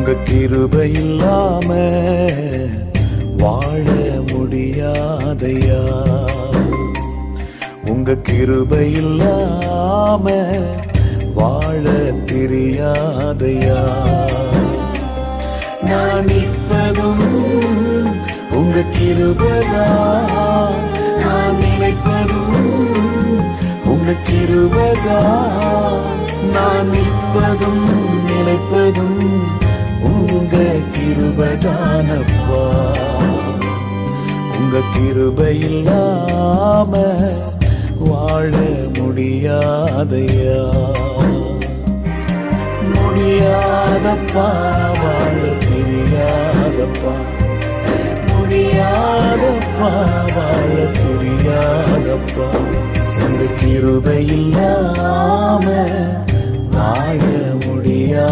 உங்க கிருபை இல்லாம வாழ முடியாதையா. உங்க கிருபை இல்லாம வாழ தெரியாதையா. நான் நிற்பதும் உங்க கிருபைதான், நான் நினைப்பதும் உங்க கிருபைதான். நான் நிற்பதும் நினைப்பதும் உங்க கிருபைதானப்பா. உங்க கிருபை இல்லாம வாழ முடியாதையா. முடியாதப்பா, வாழ தெரியாதப்பா. முடியாதப்பா, வாழ தெரியாதப்பா. உங்க கிருபை இல்லாம வாழ முடியாது.